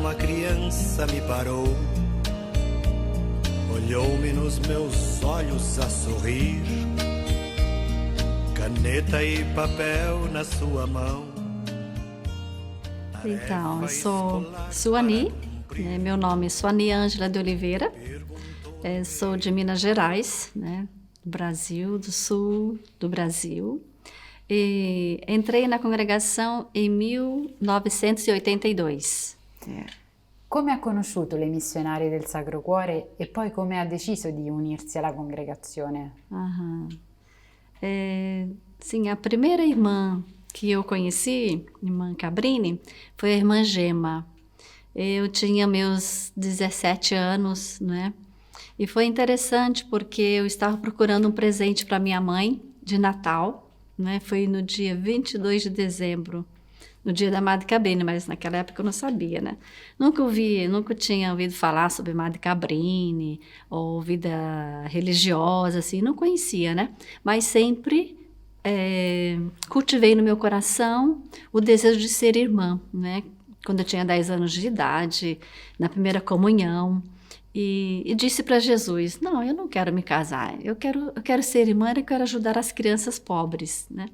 a criança me parou, olhou-me nos meus olhos a sorrir, caneta e papel na sua mão. Então, eu sou Suani, né? Meu nome é Suani Ângela de Oliveira, sou de Minas Gerais, né? Do Brasil, do sul do Brasil, e entrei na congregação em 1982. Come ha conosciuto le missionarie del Sacro Cuore e poi come ha deciso di unirsi alla congregazione? Sim, a primeira irmã que eu conheci, irmã Cabrini, foi a irmã Gema. Eu tinha meus 17 anos, né? E foi interessante porque eu estava procurando um presente para minha mãe de Natal, né? Foi no dia 22 de dezembro, no dia da Madre Cabrini, mas naquela época eu não sabia, né? Nunca tinha ouvido falar sobre Madre Cabrini, ou vida religiosa, assim, não conhecia, né? Mas sempre cultivei no meu coração o desejo de ser irmã, né? Quando eu tinha 10 anos de idade, na primeira comunhão, e disse para Jesus, não, eu não quero me casar, eu quero ser irmã, eu quero ajudar as crianças pobres, né?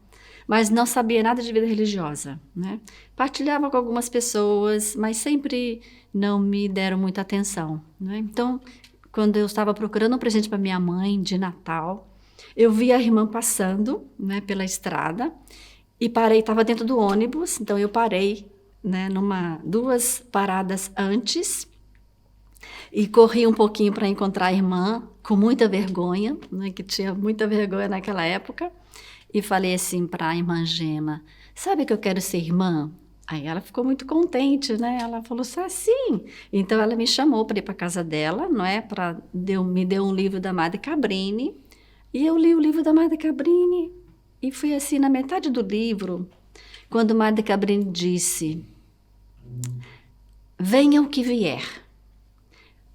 Mas não sabia nada de vida religiosa, né? Partilhava com algumas pessoas, mas sempre não me deram muita atenção, né? Então, quando eu estava procurando um presente para minha mãe de Natal, eu vi a irmã passando, né, pela estrada e parei, estava dentro do ônibus, então eu parei, né, duas paradas antes e corri um pouquinho para encontrar a irmã, com muita vergonha, né, que tinha muita vergonha naquela época, e falei assim para a irmã Gema, sabe que eu quero ser irmã? Aí ela ficou muito contente, né? Ela falou assim, sim. Então ela me chamou para ir para casa dela, não é? Me deu um livro da Madre Cabrini, e eu li o livro da Madre Cabrini, e fui assim, na metade do livro, quando Madre Cabrini disse, venha o que vier,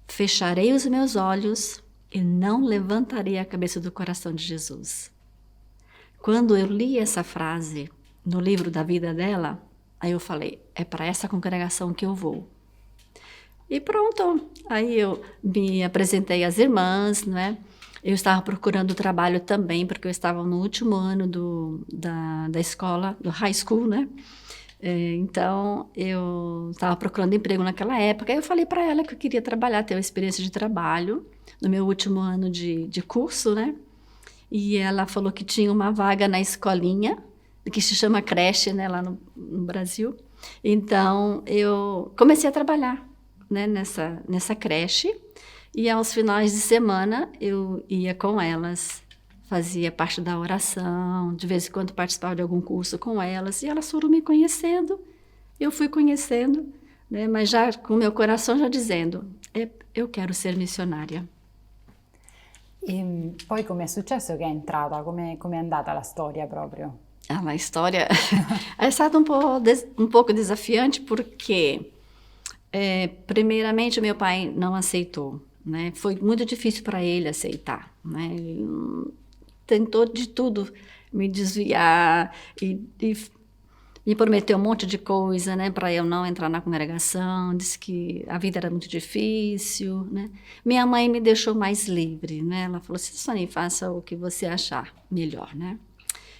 fecharei os meus olhos e não levantarei a cabeça do coração de Jesus. Quando eu li essa frase no livro da vida dela, aí eu falei, é para essa congregação que eu vou. E pronto, aí eu me apresentei às irmãs, né? Eu estava procurando trabalho também, porque eu estava no último ano da escola, do high school, né? Então, eu estava procurando emprego naquela época. Aí eu falei para ela que eu queria trabalhar, ter uma experiência de trabalho no meu último ano de curso, né? E ela falou que tinha uma vaga na escolinha, que se chama creche, né, lá no Brasil. Então, eu comecei a trabalhar, né, nessa creche. E aos finais de semana eu ia com elas, fazia parte da oração, de vez em quando participava de algum curso com elas, e elas foram me conhecendo, eu fui conhecendo, né, mas já com o meu coração já dizendo, eu quero ser missionária. E poi come è successo che è entrata? Come è andata la storia proprio? A história é estado um pouco desafiante porque, primeiramente, meu pai não aceitou. Né? Foi muito difícil para ele aceitar, né? Ele tentou de tudo me desviar e me prometeu um monte de coisa, né, para eu não entrar na congregação, disse que a vida era muito difícil, né? Minha mãe me deixou mais livre, né? Ela falou assim, Suani, faça o que você achar melhor, né?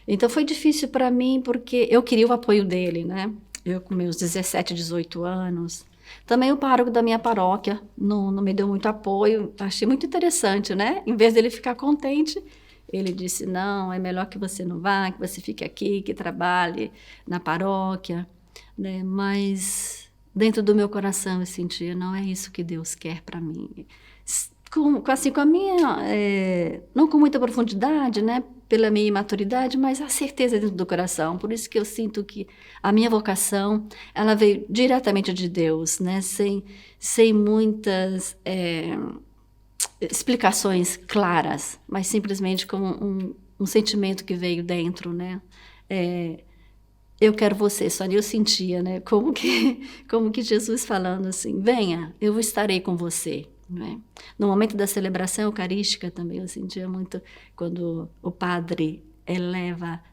Então foi difícil para mim porque eu queria o apoio dele, né? Eu com meus 17, 18 anos. Também o pároco da minha paróquia não me deu muito apoio, achei muito interessante, né? Em vez dele ficar contente, ele disse, não, é melhor que você não vá, que você fique aqui, que trabalhe na paróquia, né? Mas dentro do meu coração eu sentia, não é isso que Deus quer para mim. Com a minha, não com muita profundidade, né? Pela minha imaturidade, mas a certeza dentro do coração. Por isso que eu sinto que a minha vocação, ela veio diretamente de Deus, né? Sem muitas explicações claras, mas simplesmente com um sentimento que veio dentro, né? Eu quero você, só eu sentia, né? Como que Jesus falando assim, venha, eu estarei com você. Né? No momento da celebração eucarística também eu sentia muito quando o padre eleva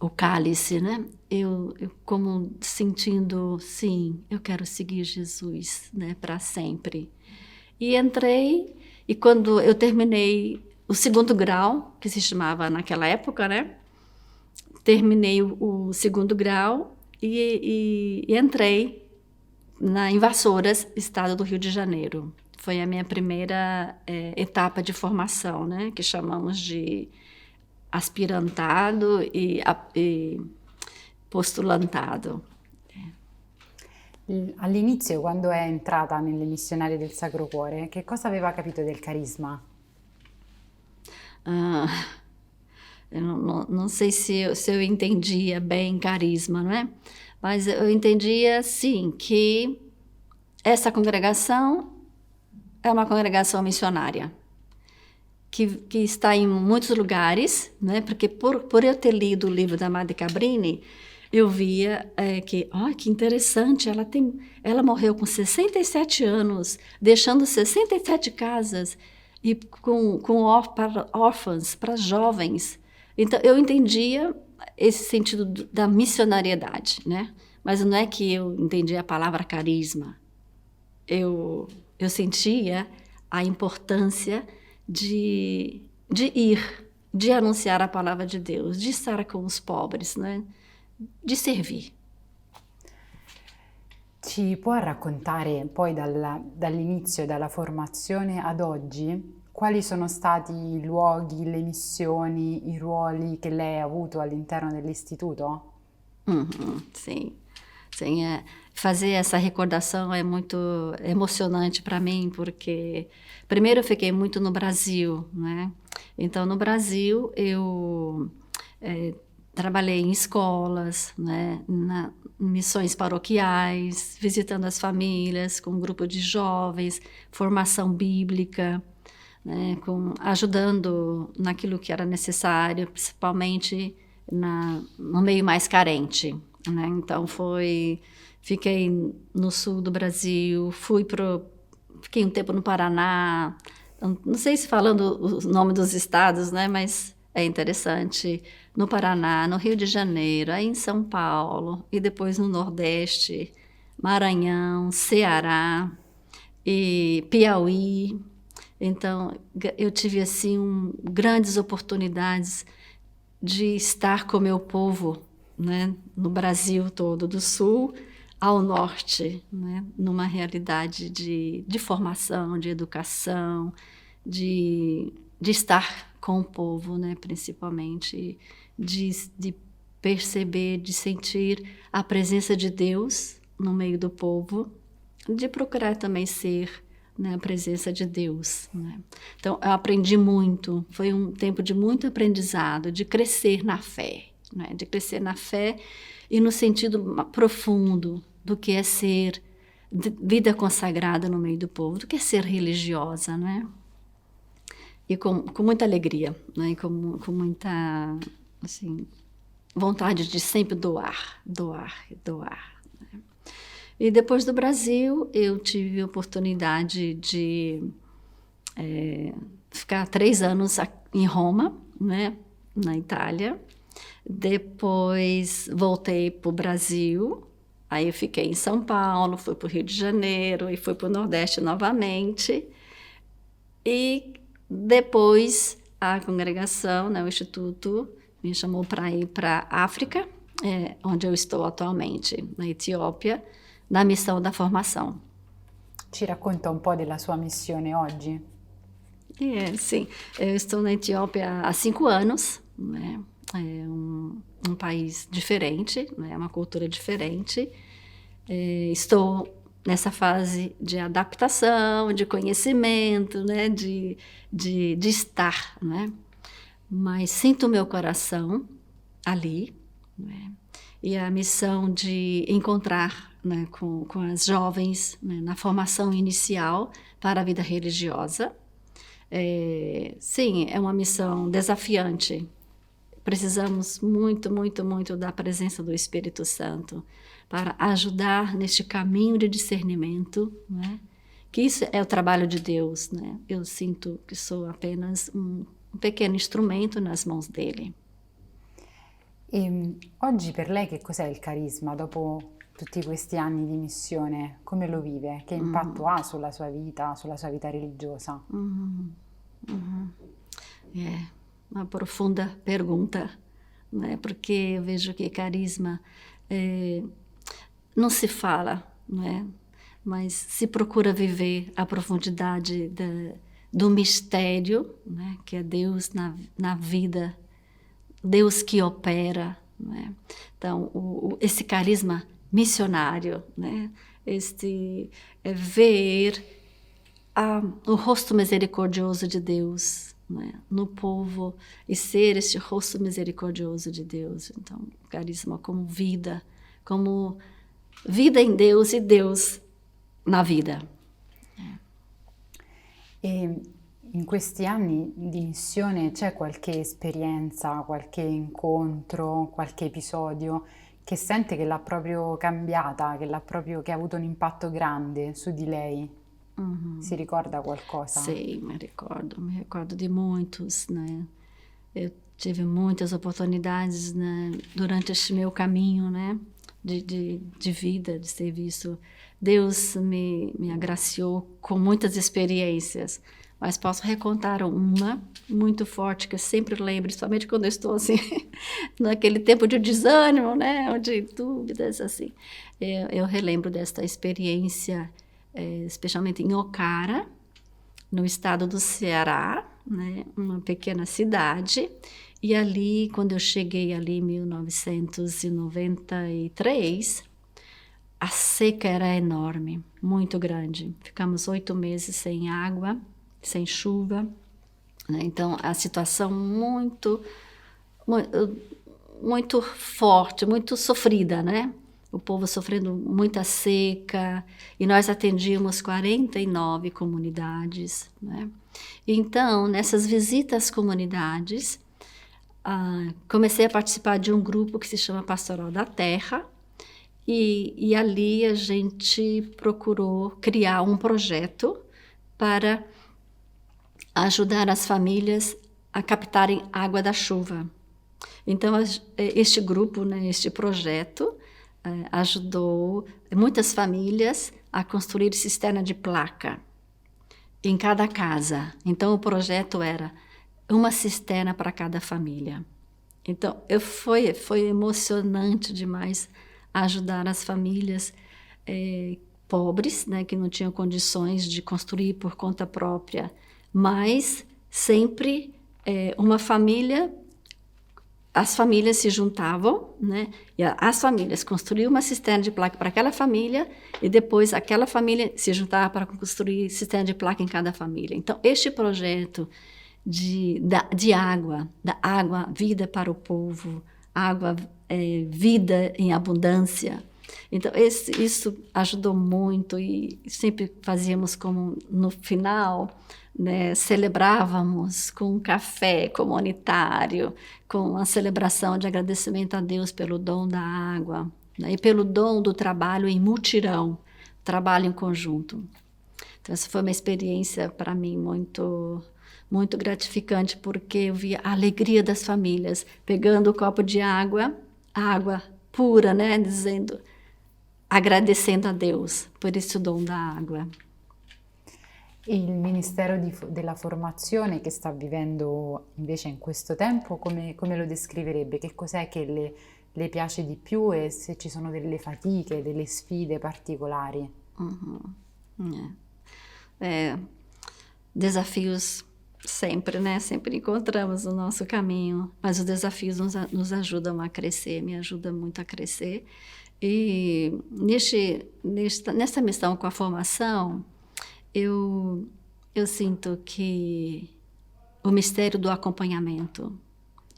o cálice, né? Eu como sentindo, sim, eu quero seguir Jesus, né, para sempre. E entrei, e quando eu terminei o 2º grau, que se chamava naquela época, né? Terminei o 2º grau e entrei em Vassouras, estado do Rio de Janeiro. Foi a minha primeira etapa de formação, né? Que chamamos de aspirantado e postulantado. All'inizio, quando è entrata nelle missionarie del Sacro Cuore, che cosa aveva capito del carisma? Eu não sei se eu entendia bem carisma, não é? Mas eu entendia, sim, que essa congregação é uma congregação missionária, que está em muitos lugares, né? Porque por eu ter lido o livro da Madre Cabrini, eu via que interessante, ela morreu com 67 anos, deixando 67 casas, e para órfãos, para jovens. Então, eu entendia esse sentido da missionariedade, né? Mas não é que eu entendia a palavra carisma. Eu sentia a importância de ir, de anunciar a palavra de Deus, de estar com os pobres, né? De servir. Ci può raccontare poi dall'inizio, dalla formazione ad oggi, quali sono stati i luoghi, le missioni, i ruoli che lei ha avuto all'interno dell'istituto? Sim, sim. Fazer essa recordação é muito emocionante para mim, porque primeiro eu fiquei muito no Brasil, né? Então, no Brasil, eu trabalhei em escolas, né? Missões paroquiais, visitando as famílias, com um grupo de jovens, formação bíblica, né? Ajudando naquilo que era necessário, principalmente no meio mais carente, né? Então, fiquei no sul do Brasil, fiquei um tempo no Paraná, não sei se falando o nome dos estados, né? Mas é interessante. No Paraná, no Rio de Janeiro, aí em São Paulo, e depois no Nordeste, Maranhão, Ceará e Piauí. Então, eu tive, assim, grandes oportunidades de estar com o meu povo, né, no Brasil todo, do sul ao norte, né, numa realidade de formação, de educação, de estar com o povo, né, principalmente, de perceber, de sentir a presença de Deus no meio do povo, de procurar também ser, né, a presença de Deus, né? Então, eu aprendi muito, foi um tempo de muito aprendizado, de crescer na fé, né? De crescer na fé e no sentido profundo do que é ser vida consagrada no meio do povo, do que é ser religiosa, né? E com muita alegria, né? E com muita, assim, vontade de sempre doar. Né? E depois do Brasil, eu tive a oportunidade de ficar 3 anos em Roma, né, na Itália. Depois voltei para o Brasil, aí eu fiquei em São Paulo, fui para o Rio de Janeiro e fui para o Nordeste novamente. E depois a congregação, né, o Instituto, me chamou para ir para a África, onde eu estou atualmente, na Etiópia, na missão da formação. Ci racconta un po' della sua missione oggi? Sim, eu estou na Etiópia há 5 anos, né? É um país diferente, né? Uma cultura diferente. Estou nessa fase de adaptação, de conhecimento, né? De estar, né? Mas sinto o meu coração ali, né? E a missão de encontrar, né, com as jovens, né, na formação inicial para a vida religiosa. Sim, é uma missão desafiante. Precisamos muito, muito, muito da presença do Espírito Santo para ajudar neste caminho de discernimento, né? Que isso é o trabalho de Deus, né? Eu sinto que sou apenas um pequeno instrumento nas mãos dele. E oggi per lei che cos'è il carisma dopo tutti questi anni di missione? Come lo vive? Che impatto ha sulla sua vita religiosa? Uhum, uhum. É uma profunda pergunta, né? Porque eu vejo que carisma não se fala, né? Mas se procura viver a profundidade do mistério, né? Que é Deus na vida, Deus que opera, né? Então, esse carisma missionário, né? Ver o rosto misericordioso de Deus, né, no povo, e ser este rosto misericordioso de Deus. Então, o carisma como vida em Deus e Deus na vida. E in questi anni di missione c'è qualche esperienza, qualche incontro, qualche episodio che sente che l'ha proprio cambiata, che ha avuto un impatto grande su di lei? Si ricorda qualcosa? Sei, me recordo de muitos, né? Eu tive muitas oportunidades, né, durante este meu caminho, né, de vida, de serviço. Deus me agraciou com muitas experiências, mas posso recontar uma muito forte que eu sempre lembro, somente quando eu estou assim, naquele tempo de desânimo, né, ou de dúvidas, assim. Eu relembro desta experiência, especialmente em Ocara, no estado do Ceará, né, uma pequena cidade, e ali, quando eu cheguei ali em 1993, a seca era enorme, muito grande. Ficamos 8 meses sem água, sem chuva, né? Então a situação muito forte, muito sofrida, né? O povo sofrendo muita seca, e nós atendíamos 49 comunidades, né? Então, nessas visitas às comunidades, comecei a participar de um grupo que se chama Pastoral da Terra, e ali a gente procurou criar um projeto para ajudar as famílias a captarem água da chuva. Então, este grupo, né, este projeto, ajudou muitas famílias a construir cisterna de placa em cada casa. Então, o projeto era uma cisterna para cada família. Então, foi emocionante demais ajudar as famílias pobres, né, que não tinham condições de construir por conta própria, mas sempre uma família. As famílias se juntavam, né? E as famílias construíam uma cisterna de placa para aquela família, e depois aquela família se juntava para construir cisterna de placa em cada família. Então, este projeto de água, da água, vida para o povo, água, vida em abundância. Então, isso ajudou muito, e sempre fazíamos como no final, né, celebrávamos com um café comunitário, com uma celebração de agradecimento a Deus pelo dom da água, né, e pelo dom do trabalho em mutirão, trabalho em conjunto. Então, essa foi uma experiência para mim muito, muito gratificante, porque eu via a alegria das famílias, pegando o copo de água pura, né, agradecendo a Deus por esse dom da água. Il Ministero della Formazione che sta vivendo invece in questo tempo, come lo descriverebbe? Che cos'è che le piace di più, e se ci sono delle fatiche, delle sfide particolari? Desafios sempre, né? Sempre encontramos no nosso caminho, mas os desafios nos ajudam a crescer, me ajudam muito a crescer. E nessa missão com a formação, eu sinto que o mistério do acompanhamento,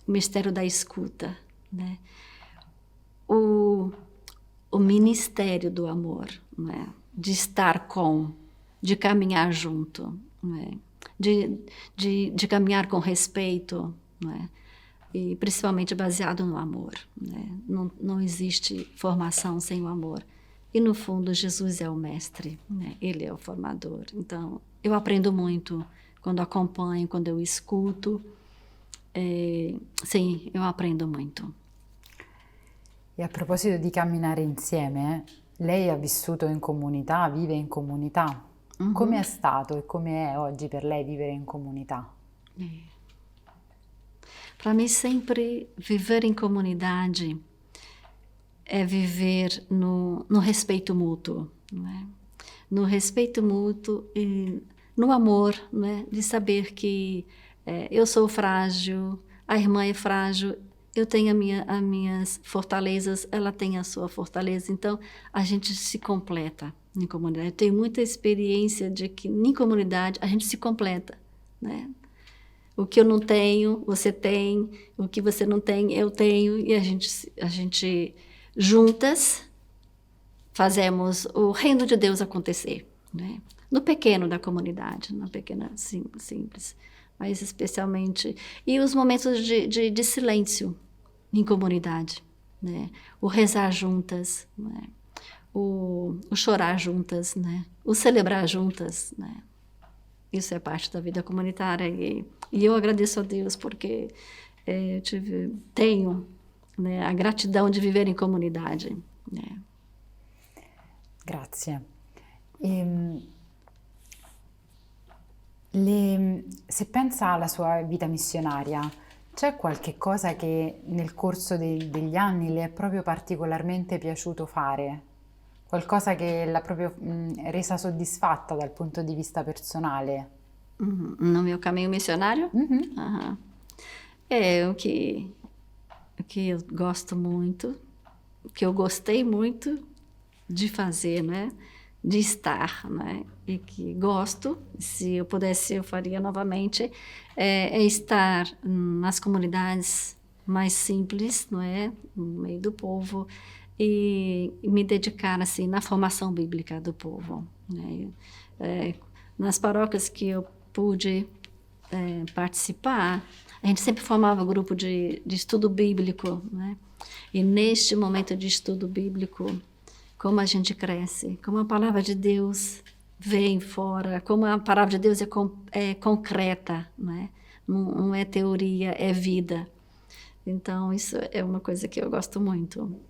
o mistério da escuta, né? O ministério do amor, né? De estar de caminhar junto, né? De caminhar com respeito, né? E principalmente baseado no amor, né? Não existe formação sem o amor. E, no fundo, Jesus é o mestre, né? Ele é o formador. Então, eu aprendo muito quando acompanho, quando eu escuto. Sim, eu aprendo muito. E a proposito di camminare insieme, lei ha vissuto in comunità, vive in comunità. Come è stato e come è oggi per lei vivere in comunità? Para mim, sempre viver em comunidade é viver no respeito mútuo, né? No respeito mútuo e no amor, né? De saber que eu sou frágil, a irmã é frágil, eu tenho as minhas fortalezas, ela tem a sua fortaleza, então a gente se completa em comunidade. Eu tenho muita experiência de que em comunidade a gente se completa, né? O que eu não tenho, você tem, o que você não tem, eu tenho, e a gente juntas fazemos o reino de Deus acontecer, né? No pequeno da comunidade, na pequena simples, mas especialmente... E os momentos de silêncio em comunidade, né? O rezar juntas, né? O chorar juntas, né? O celebrar juntas, né? Isso é parte da vida comunitária e eu agradeço a Deus porque tenho, né, a gratidão de viver em comunidade, né? Grazie. Se pensa alla sua vita missionaria, c'è qualche cosa che nel corso degli anni le è proprio particolarmente piaciuto fare? Qualcosa che l'ha proprio resa soddisfatta dal punto di vista personale? No meu caminho missionário? O que eu gosto muito, o que eu gostei muito de fazer, né? De estar, né? E que gosto, se eu pudesse eu faria novamente, é estar nas comunidades mais simples, não é? No meio do povo, e me dedicar assim na formação bíblica do povo, né? Nas paróquias que eu pude participar, a gente sempre formava grupo de estudo bíblico, né? E neste momento de estudo bíblico, como a gente cresce, como a palavra de Deus vem fora, como a palavra de Deus é concreta, né? Não é teoria, é vida. Então isso é uma coisa que eu gosto muito.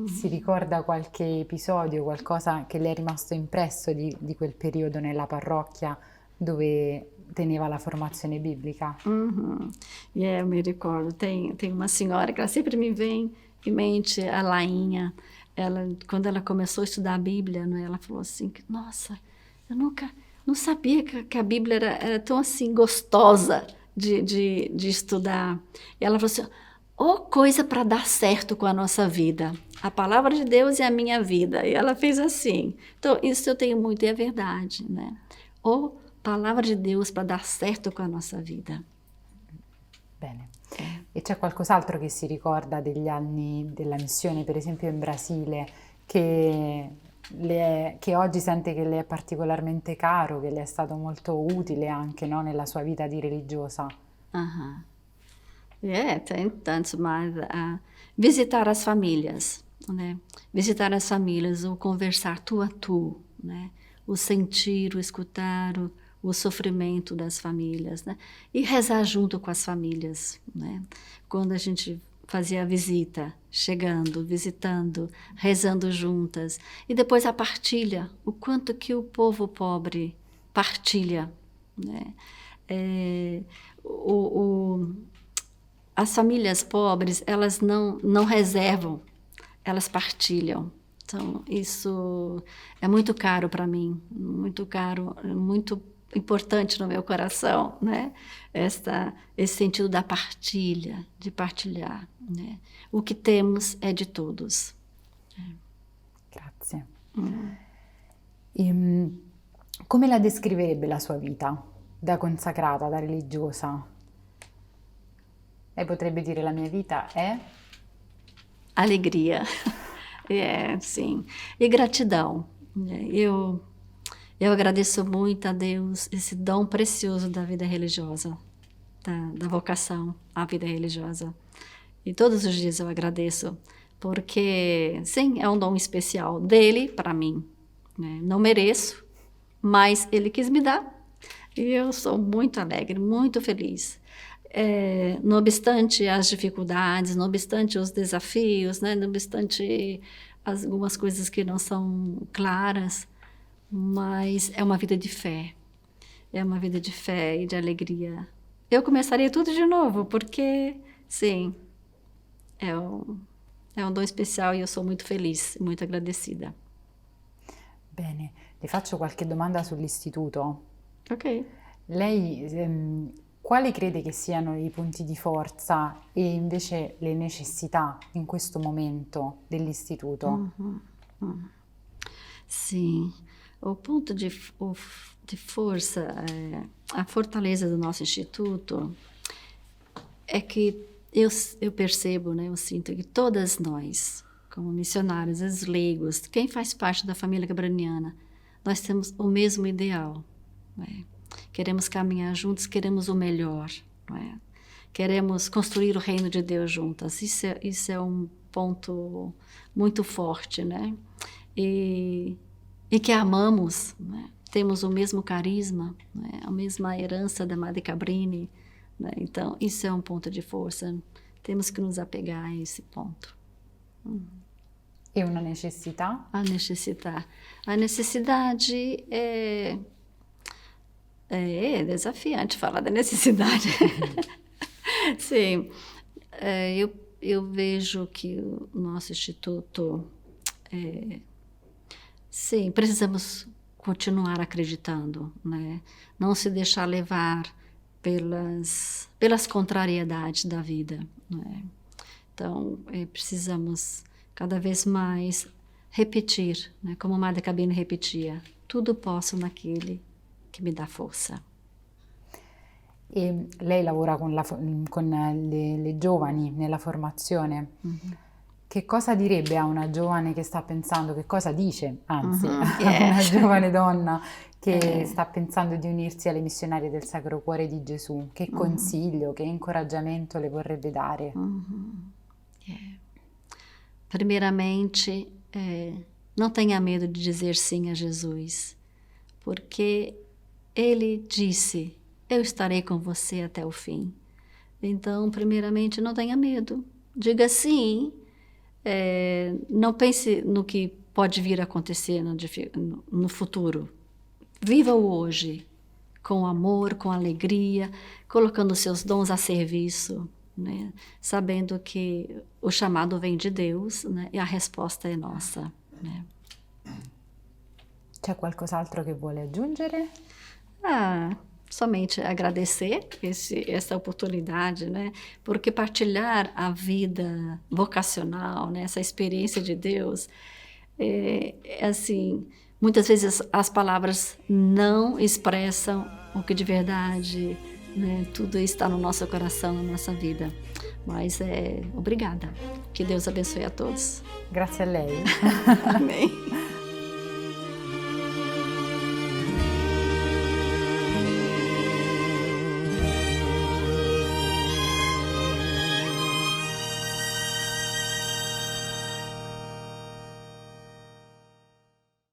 Si ricorda qualche episodio, qualcosa che le è rimasto impresso di quel periodo nella parrocchia dove teneva la formazione biblica? Eu me recordo, tem uma senhora que ela sempre me vem em mente, a Lainha. Quando ela começou a estudar a Bíblia, né, ela falou assim, nossa, eu não sabia que a Bíblia era tão assim gostosa de estudar. E ela falou assim, coisa para dar certo com a nossa vida. A palavra de Deus é a minha vida. E ela fez assim. Então, isso eu tenho muito, e é verdade, né? Palavra de Deus para dar certo com a nossa vida. Bene. E c'è qualcos'altro che si ricorda degli anni della missione, per esempio in Brasile, che oggi sente che le è particolarmente caro, che le è stato molto utile anche, no, nella sua vita di religiosa? Tem tantos, mas visitar as famílias, né? Visitar as famílias, o conversar tu a tu, né? O sentir, o escutar, o sofrimento das famílias, né? E rezar junto com as famílias, né? Quando a gente fazia a visita, chegando, visitando, rezando juntas. E depois a partilha, o quanto que o povo pobre partilha, né? As famílias pobres, elas não reservam, elas partilham. Então, isso é muito caro para mim, muito caro, muito importante no meu coração, né? Esse sentido da partilha, de partilhar, né? O que temos é de todos. Grazie. Come la descriverebbe la sua vita da consacrata, da religiosa? Lei potrebbe dire la mia vita è? Alegria. Sim. E gratidão. Eu agradeço muito a Deus esse dom precioso da vida religiosa, da vocação à vida religiosa. E todos os dias eu agradeço, porque, sim, é um dom especial dele para mim, né? Não mereço, mas ele quis me dar. E eu sou muito alegre, muito feliz. não obstante as dificuldades, não obstante os desafios, né? Não obstante algumas coisas que não são claras, mas é uma vida de fé. É uma vida de fé e de alegria. Eu começaria tudo de novo, porque, sim, é um dom especial e eu sou muito feliz, muito agradecida. Bene, le faccio qualche domanda sull'istituto. Ok. Lei quali crede che siano i punti di forza e invece le necessità in questo momento dell'istituto? Sim, o ponto de força, a fortaleza do nosso instituto é que eu percebo, né, eu sinto que todas nós, como missionários, os leigos, quem faz parte da família gabraniana, nós temos o mesmo ideal, né? Queremos caminhar juntos, queremos o melhor, não é? Queremos construir o reino de Deus juntas. Isso é um ponto muito forte, né? E que amamos, né? Temos o mesmo carisma, né? A mesma herança da Madre Cabrini, né? Então, isso é um ponto de força. Temos que nos apegar a esse ponto. E una necessità? A necessidade é desafiante falar da necessidade. Sim, eu vejo que o nosso instituto, sim, precisamos continuar acreditando, né? Não se deixar levar pelas contrariedades da vida, né? Então, precisamos cada vez mais repetir, né? Como a Madre Cabrini repetia, tudo posso naquele che mi dà forza. E lei lavora con le giovani nella formazione. Che cosa direbbe a una giovane che sta pensando, che cosa dice, anzi, a una giovane donna che sta pensando di unirsi alle missionarie del Sacro Cuore di Gesù? Che consiglio, che incoraggiamento le vorrebbe dare? Primeiramente, não tenha medo de dizer sim a Jesus, porque Ele disse, eu estarei com você até o fim. Então, primeiramente, não tenha medo. Diga sim. Não pense no que pode vir a acontecer no futuro. Viva o hoje, com amor, com alegria, colocando seus dons a serviço, né? Sabendo que o chamado vem de Deus, né? E a resposta é nossa, né? C'è qualcos'altro che vuole aggiungere? Somente agradecer essa oportunidade, né? Porque partilhar a vida vocacional, né? Essa experiência de Deus, assim, muitas vezes as palavras não expressam o que de verdade, né? Tudo está no nosso coração, na nossa vida. Mas obrigada. Que Deus abençoe a todos. Grazie a lei. Amém.